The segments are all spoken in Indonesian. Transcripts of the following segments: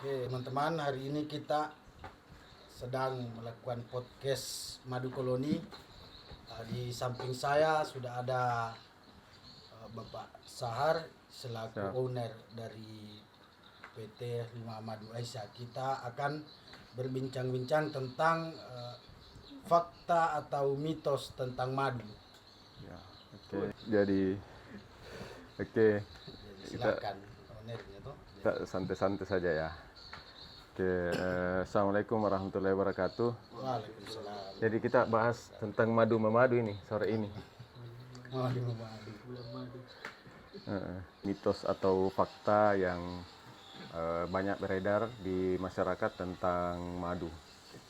Oke, teman-teman, hari ini kita sedang melakukan podcast Madu Koloni. Di samping saya sudah ada Bapak Sahar selaku Siap. owner dari PT Lima Madu Aisyah. Kita akan berbincang-bincang tentang fakta atau mitos tentang madu. Ya, oke. Jadi, oke, Jadi, silakan ownernya tuh. kita santai-santai saja ya. Oke, assalamualaikum warahmatullahi wabarakatuh. Waalaikumsalam. Jadi kita bahas tentang madu memadu ini sore ini. Madu. Mitos atau fakta yang banyak beredar di masyarakat tentang madu.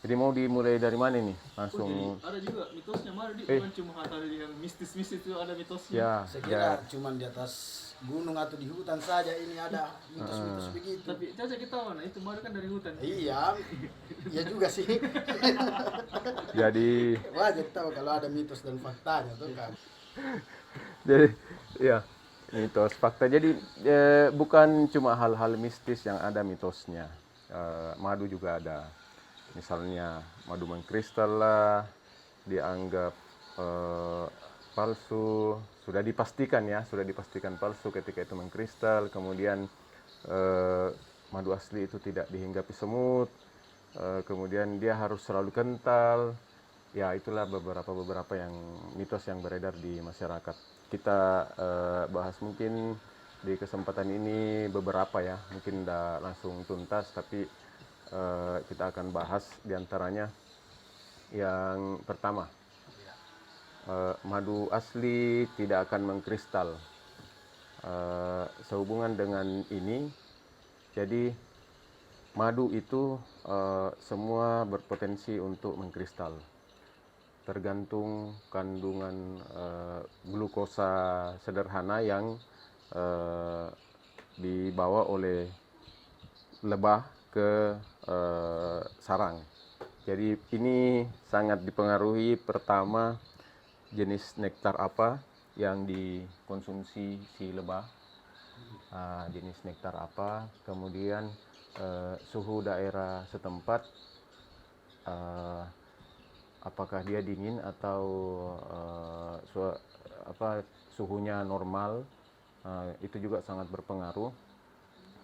Jadi mau dimulai dari mana nih? Langsung. Jadi ada juga mitosnya madu bukan cuma hal yang mistis-mistis, itu ada mitosnya. Ya, Saya kira cuma di atas gunung atau di hutan saja ini ada mitos-mitos begitu. Tapi Caca kita mana itu madu kan dari hutan. Iya, iya juga sih. jadi Wajar tahu kalau ada mitos dan faktanya tuh kan. jadi ya mitos fakta. Jadi bukan cuma hal-hal mistis yang ada mitosnya. Madu juga ada. Misalnya madu mengkristal lah, dianggap palsu, sudah dipastikan palsu ketika itu mengkristal. Kemudian madu asli itu tidak dihinggapi semut, kemudian dia harus selalu kental. Ya, itulah beberapa yang mitos yang beredar di masyarakat. Kita bahas mungkin di kesempatan ini beberapa ya, mungkin tidak langsung tuntas, tapi kita akan bahas diantaranya. Yang pertama, madu asli tidak akan mengkristal. Sehubungan dengan ini, jadi madu itu semua berpotensi untuk mengkristal, tergantung kandungan glukosa sederhana yang dibawa oleh lebah ke sarang. Jadi ini sangat dipengaruhi, pertama, jenis nektar apa yang dikonsumsi si lebah, jenis nektar apa, kemudian suhu daerah setempat, apakah dia dingin atau suhunya normal. Itu juga sangat berpengaruh,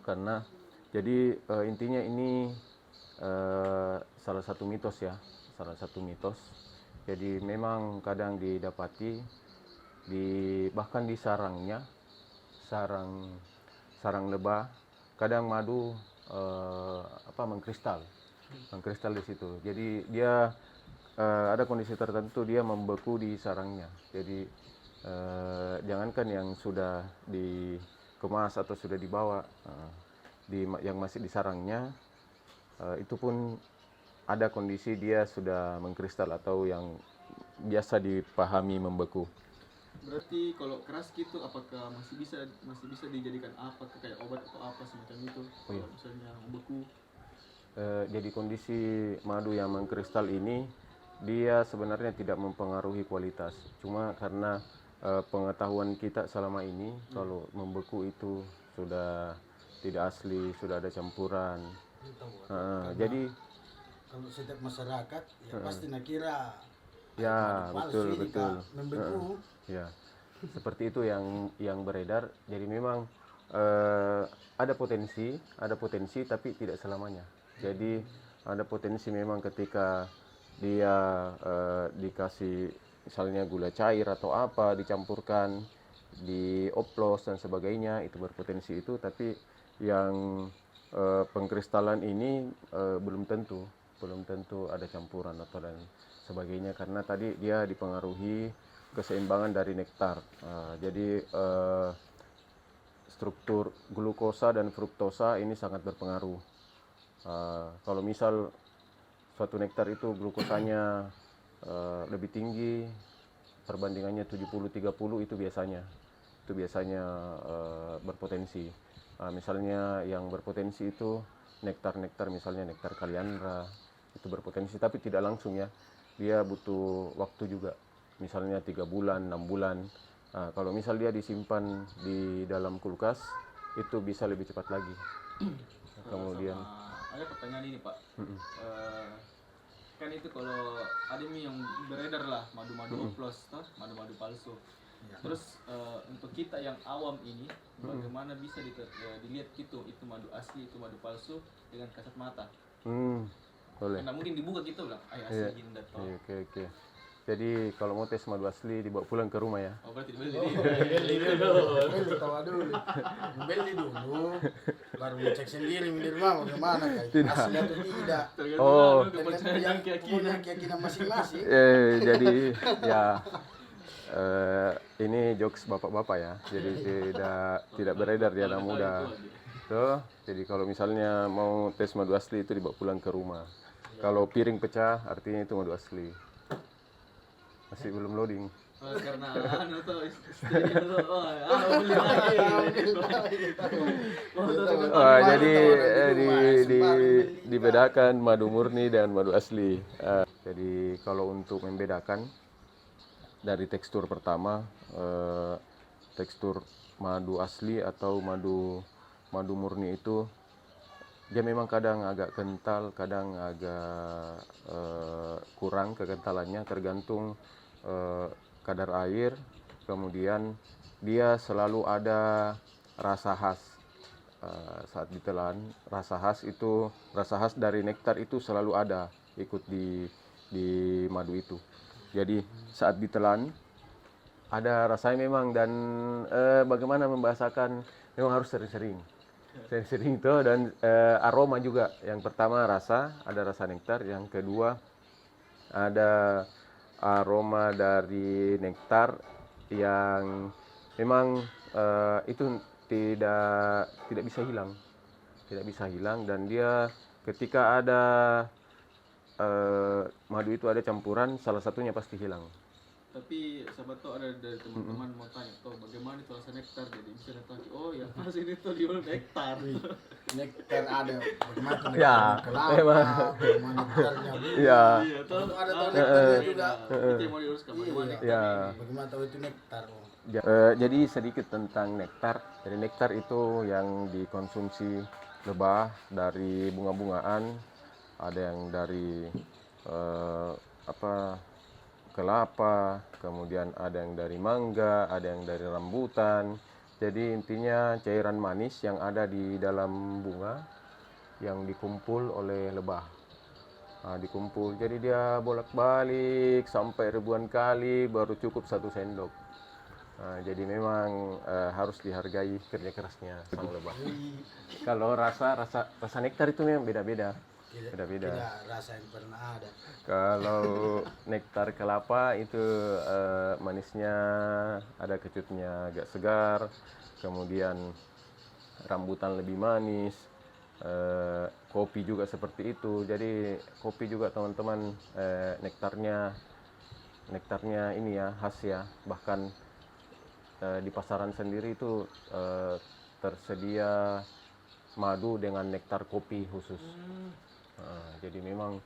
karena jadi intinya ini salah satu mitos. Jadi memang kadang didapati bahkan di sarang lebah, kadang madu mengkristal di situ. Jadi dia ada kondisi tertentu dia membeku di sarangnya. Jadi jangankan yang sudah dikemas atau sudah dibawa, yang masih di sarangnya, itu pun ada kondisi dia sudah mengkristal atau yang biasa dipahami membeku. Berarti kalau keras gitu apakah masih bisa dijadikan apa kayak obat atau apa semacam itu kalau misalnya membeku? Jadi kondisi madu yang mengkristal ini dia sebenarnya tidak mempengaruhi kualitas, cuma karena pengetahuan kita selama ini kalau membeku itu sudah tidak asli, sudah ada campuran. Jadi kalau setiap masyarakat ya pasti nak kira ya palsu ini betul. Kak, membeku. Ya, seperti itu yang beredar. Jadi memang ada potensi tapi tidak selamanya. Jadi ada potensi memang ketika dia dikasih misalnya gula cair atau apa, dicampurkan, dioplos dan sebagainya, itu berpotensi itu. Tapi yang pengkristalan ini belum tentu ada campuran atau dan sebagainya, karena tadi dia dipengaruhi keseimbangan dari nektar. Jadi struktur glukosa dan fruktosa ini sangat berpengaruh. Kalau misal suatu nektar itu glukosanya lebih tinggi, perbandingannya 70-30, itu biasanya berpotensi. Misalnya yang berpotensi itu nektar misalnya nektar kaliandra, itu berpotensi tapi tidak langsung ya, dia butuh waktu juga, misalnya 3 bulan, 6 bulan. Kalau misal dia disimpan di dalam kulkas, itu bisa lebih cepat lagi. kemudian ada pertanyaan ini Pak. Mm-mm. Kan itu kalau ada nih yang beredar lah madu-madu oplos toh, madu-madu palsu. Ya. Terus untuk kita yang awam ini bagaimana bisa dilihat gitu itu madu asli itu madu palsu dengan kasat mata? Boleh. Karena mungkin dibuka gitu lah, asli Iya. gini dan toh. Oke. Jadi kalau mau tes madu asli dibawa pulang ke rumah ya. Oh berarti dibeli Beli dulu, tawa dulu. Beli dulu, baru cek sendiri di rumah bagaimana kayak asli atau tidak. Oh. Kepercayaan yang keyakinan. keyakinan masing-masing. Jadi ya ini jokes bapak-bapak ya. Jadi tidak beredar di anak muda. Tuh, jadi kalau misalnya mau tes madu asli itu dibawa pulang ke rumah. Kalau piring pecah artinya itu madu asli. Masih belum loading. Karena anu tuh istrinya tuh beli lagi. Jadi dibedakan madu murni dan madu asli. Jadi kalau untuk membedakan dari tekstur pertama, tekstur madu asli atau madu murni itu dia memang kadang agak kental, kadang agak kurang kekentalannya tergantung kadar air. Kemudian dia selalu ada rasa khas saat ditelan. Rasa khas dari nektar itu selalu ada ikut di madu itu. Jadi saat ditelan ada rasanya memang, dan bagaimana membahasakan, memang harus sering-sering itu, dan aroma juga. Yang pertama ada rasa nektar, yang kedua ada aroma dari nektar yang memang itu tidak bisa hilang, dan dia ketika ada madu itu ada campuran, salah satunya pasti hilang. Tapi sahabat tuh ada dari teman-teman mau tanya tuh bagaimana itu rasa nektar, jadi bisa datang oh ya pas ini tuh dijual nektar. Nektar ada bagaimana Ya, kelapa, bagaimana nektarnya bulu. Ya. Iya tuh Ada tahu nektarnya juga. Itu yang mau diuruskan bagaimana nektar Ya. ini. Bagaimana tahu itu nektar? Jadi sedikit tentang nektar. Jadi nektar itu yang dikonsumsi lebah dari bunga-bungaan, ada yang dari kelapa, kemudian ada yang dari mangga, ada yang dari rambutan. Jadi intinya cairan manis yang ada di dalam bunga yang dikumpul oleh lebah. Dikumpul, jadi dia bolak-balik sampai ribuan kali baru cukup 1 sendok. Jadi memang harus dihargai kerja kerasnya sang lebah. Kalau rasa nektar itu memang beda-beda. Tidak rasa yang pernah ada. Kalau nektar kelapa itu manisnya ada kecutnya, agak segar. Kemudian rambutan lebih manis. Kopi juga seperti itu. Jadi kopi juga teman-teman nektarnya ini ya khas ya. Bahkan di pasaran sendiri itu tersedia madu dengan nektar kopi khusus. Jadi memang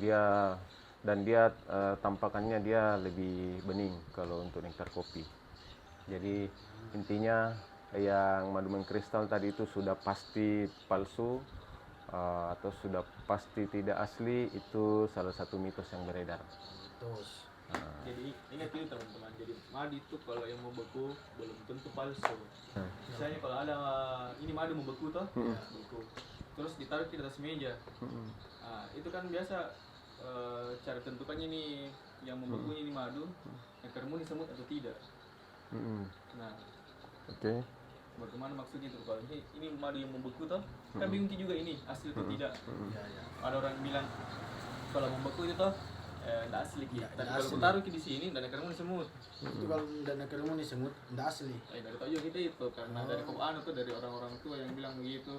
dia tampakannya dia lebih bening kalau untuk nektar kopi. Jadi intinya yang madu mengkristal tadi itu sudah pasti palsu atau sudah pasti tidak asli, itu salah satu mitos yang beredar. Terus Jadi ingat itu teman-teman, jadi madu itu kalau yang membeku belum tentu palsu. Misalnya kalau ada ini madu membeku toh, beku. Terus ditaruh di atas meja. Itu kan biasa cara tentukannya nih yang membeku ini madu, akar murni semut atau tidak. Nah, Oke. bagaimana maksudnya itu kalau ini madu yang membeku toh, kan bingung juga ini asli atau tidak. Ada orang bilang kalau membeku itu toh tidak asli gitu. Tapi kalau asli. taruh di sini dan akar murni semut. itu kalau dana kerumuni semut tidak asli. Dari tahu juga kita itu karena dari kopan tuh dari orang-orang tua yang bilang begitu.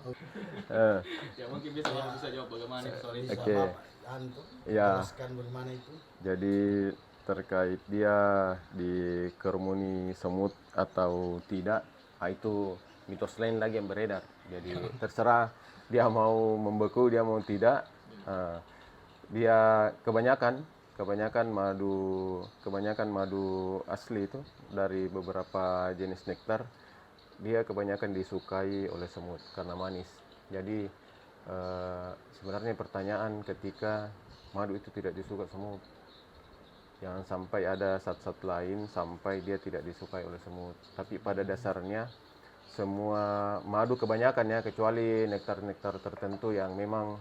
Eh, Ya mungkin bisa jawab bagaimana soal itu. Oke. Ya. Jelaskan bagaimana itu. Jadi terkait dia dikerumuni semut atau tidak, itu mitos lain lagi yang beredar. Jadi terserah dia mau membeku, dia mau tidak. Dia kebanyakan madu asli itu dari beberapa jenis nektar, dia kebanyakan disukai oleh semut karena manis. Jadi sebenarnya pertanyaan ketika madu itu tidak disukai semut, jangan sampai ada zat-zat lain sampai dia tidak disukai oleh semut. Tapi pada dasarnya semua madu kebanyakan ya, kecuali nektar-nektar tertentu yang memang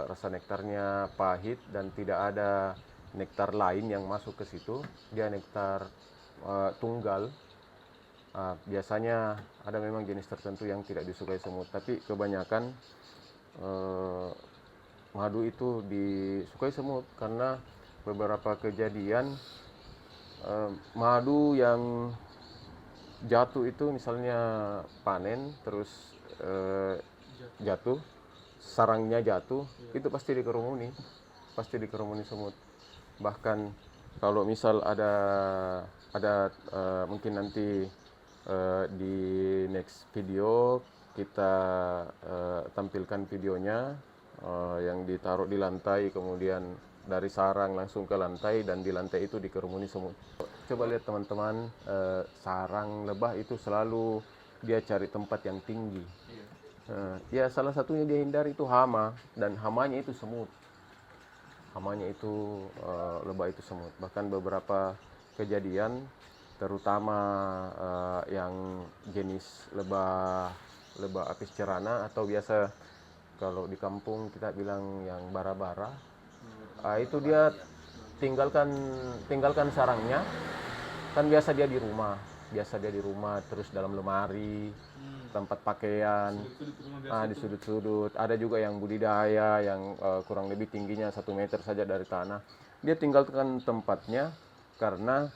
rasa nektarnya pahit dan tidak ada nektar lain yang masuk ke situ, dia nektar tunggal. Biasanya ada memang jenis tertentu yang tidak disukai semut, tapi kebanyakan madu itu disukai semut karena beberapa kejadian madu yang jatuh itu misalnya panen terus jatuh, sarangnya jatuh, itu pasti dikerumuni semut. Bahkan kalau misal ada mungkin nanti di next video kita tampilkan videonya yang ditaruh di lantai, kemudian dari sarang langsung ke lantai, dan di lantai itu dikerumuni semut. Coba lihat teman-teman, sarang lebah itu selalu dia cari tempat yang tinggi. Ya salah satunya dia hindari itu hama, dan hamanya itu semut. Hamanya itu lebah itu semut. Bahkan beberapa kejadian, terutama yang jenis lebah apis cerana atau biasa kalau di kampung kita bilang yang bara-bara, itu dia tinggalkan sarangnya. Kan biasa dia di rumah terus dalam lemari, tempat pakaian, di sudut-sudut. Ada juga yang budidaya yang kurang lebih tingginya 1 meter saja dari tanah. Dia tinggalkan tempatnya karena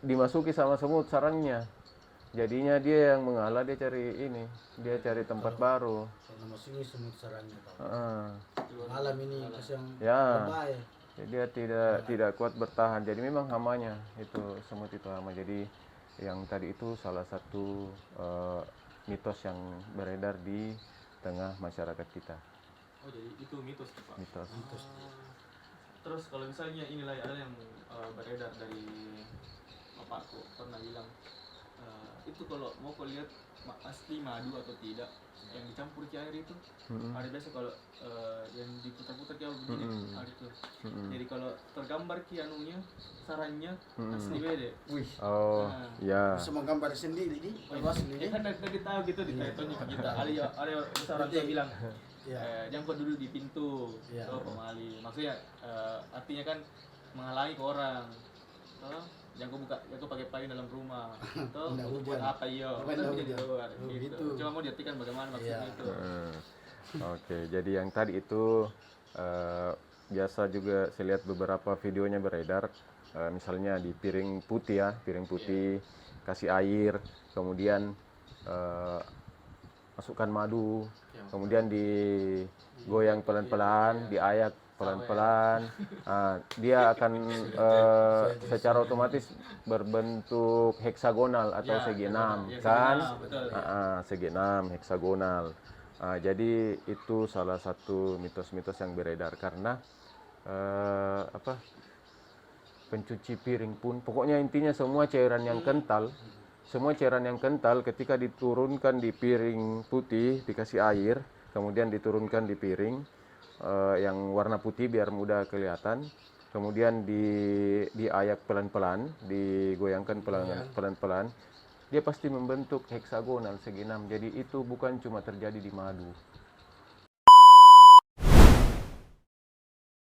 dimasuki sama semut sarangnya. Jadinya dia yang mengalah, dia cari tempat baru. Karena masih semut sarangnya Pak. Malam ini kasih yang ya, lebay. dia tidak kuat bertahan. Jadi memang hamanya itu, semut itu hama. Jadi yang tadi itu salah satu mitos yang beredar di tengah masyarakat kita. Oh, jadi itu mitos tuh, Pak. Mitos. Terus kalau misalnya inilah ada yang beredar dari bapakku pernah bilang, itu kalau mau kau lihat asli madu atau tidak, yang dicampur ke air itu ada biasa kalau yang diputar-putar kayak begini, ada itu. Jadi kalau tergambar ki anunya, sarannya asli beda. Wih. Oh, ya. Bisa menggambar sendiri nih. Asli Ya nih. kan kita tahu gitu di teleponnya kita. Ada saran yang bilang, jangan kau duduk di pintu, pemali. Maksudnya artinya kan menghalangi ke orang. Jangan kau pakai payung dalam rumah. Atau buat apa iyo? Kan bisa di luar gitu. Cuma mau diartikan bagaimana maksudnya itu. Oke, jadi yang tadi itu biasa juga saya lihat beberapa videonya beredar, misalnya di piring putih kasih air, kemudian masukkan madu, kemudian digoyang pelan-pelan, diayak pelan-pelan, dia akan secara otomatis berbentuk heksagonal atau segi 6 kan, segi 6 heksagonal. Jadi itu salah satu mitos-mitos yang beredar karena pencuci piring pun, pokoknya intinya semua cairan yang kental ketika diturunkan di piring putih, dikasih air, kemudian diturunkan di piring yang warna putih biar mudah kelihatan, kemudian diayak pelan-pelan, digoyangkan pelan-pelan, dia pasti membentuk heksagonal segi 6. Jadi itu bukan cuma terjadi di madu,